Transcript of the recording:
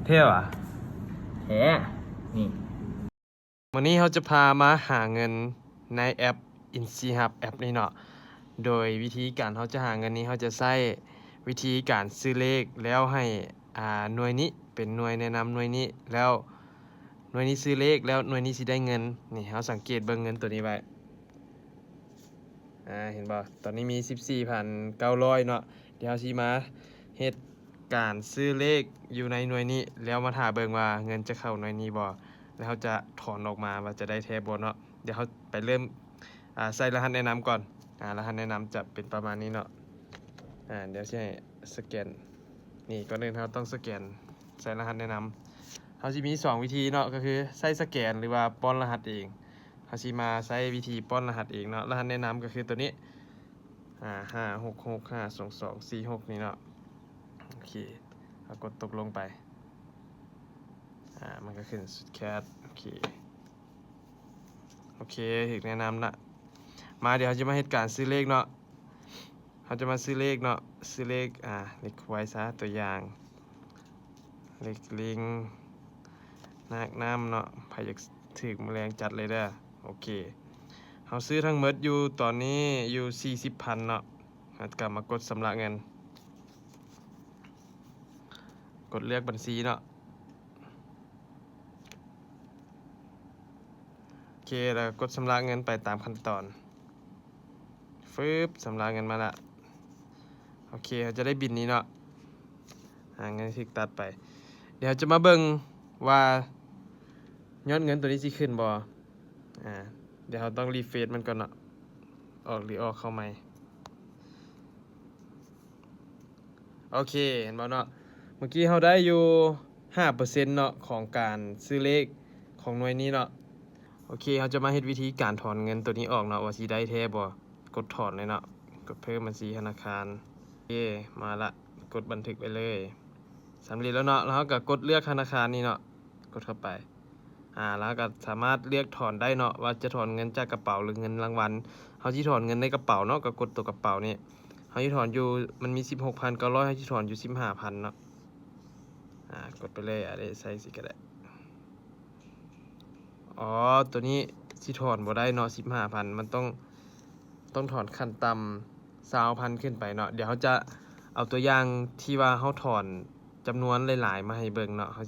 เท่ว่ะแท้นี่วันนี้เขาจะพามาหาเงินในแอป InSeeHub แอปนี้เนาะโดยวิธีการเขาจะหาเงินนี้เขาจะใช้วิธีการซื้อเลขแล้วให้หน่วยนี้เป็นหน่วยแนะนำหน่วยนี้แล้วหน่วยนี้ซื้อเลขแล้วหน่วยนี้สิได้เงินนี่เขาสังเกตเบิ่งเงินตัวนี้ไว้เห็นบ่ตอนนี้มี 14,900 เนาะเดี๋ยวสิมาเฮ็ดการซื้อเลขอยู่ในหน่วยนี้แล้วมาถ่าเบิ่งว่าเงินจะเข้าหน่วยนี้บ่แล้วเขาจะถอนออกมาว่าจะได้แท้บ่เนาะเดี๋ยวเขาไปเริ่มใส่รหัสแนะนำก่อนรหัสแนะนำจะเป็นประมาณนี้เนาะเดี๋ยวสิให้สแกนนี่ก่อนอื่นเราต้องสแกนใส่รหัสแนะนำเขาสิมี2วิธีเนาะก็คือใส่สแกนหรือว่าป้อนรหัสเองเขาสิมาใช้วิธีป้อนรหัสเองเนาะรหัสแนะนำก็คือตัวนี้5665224นี่เนาะโอเคเอากดตกลงไปมันก็ขึ้นสุดแคสโอเคถึงแนะนำละมาเดี๋ยวเขาจะมาเหตุการณ์ซื้อเลขเนาะเขาจะมาซื้อเลขเนาะซื้อเลขเลขไว้ซะตัวอย่างเลขลิงนักน้ำเนาะใครอยากถึกแมลงจัดเลยเด้อโอเคเขาซื้อทั้งหมดอยู่ตอนนี้อยู่ 40,000 เนาะกลับมากดสำระเงินกดเลือกบัญชีเนาะโอเคแล้วกดชำระเงินไปตามขั้นตอนชำระเงินมาละโอเคเขาจะได้บินนี้เนาะเงินที่ตัดไปเดี๋ยวจะมาเบิ่งว่ายอดเงินตัวนี้สิขึ้นบ่เดี๋ยวเราต้องรีเฟรชมันก่อนเนาะออกหรือออกเข้าใหม่โอเคเห็นบ่เนาะเมื่อกี้เราได้อยู่ 5% เนาะของการซื้อเลขของหน่วยนี้เนาะโอเคเราจะมาเฮ็ดวิธีการถอนเงินตัวนี้ออกเนาะว่าสิได้แท้บ่กดถอนเลยเนาะกดเพิ่มบัญชีธนาคารโอเคมาละกดบันทึกไปเลยสำเร็จแล้วเนาะแล้วก็กดเลือกธนาคารนี่เนาะกดเข้าไปแล้วก็สามารถเลือกถอนได้เนาะว่าจะถอนเงินจากกระเป๋าหรือเงินรางวัลเขาสิถอนเงินในกระเป๋าเนาะก็กดตัวกระเป๋านี่เขาสิถอนอยู่มันมี 16,900 เขาสิถอนอยู่ 15,000 เนาะกดไปเลยได้ใส่สิก็ได้ตัวนี้สิถอนบ่ได้เนาะ 15,000 มันต้องถอนขั้นต่ำ20,000 ขึ้นไปเนาะเดี๋ยวเขาจะเอาตัวอย่างที่ว่าเขาถอนจำนวนหลายๆมาให้เบิ่งเนาะเขา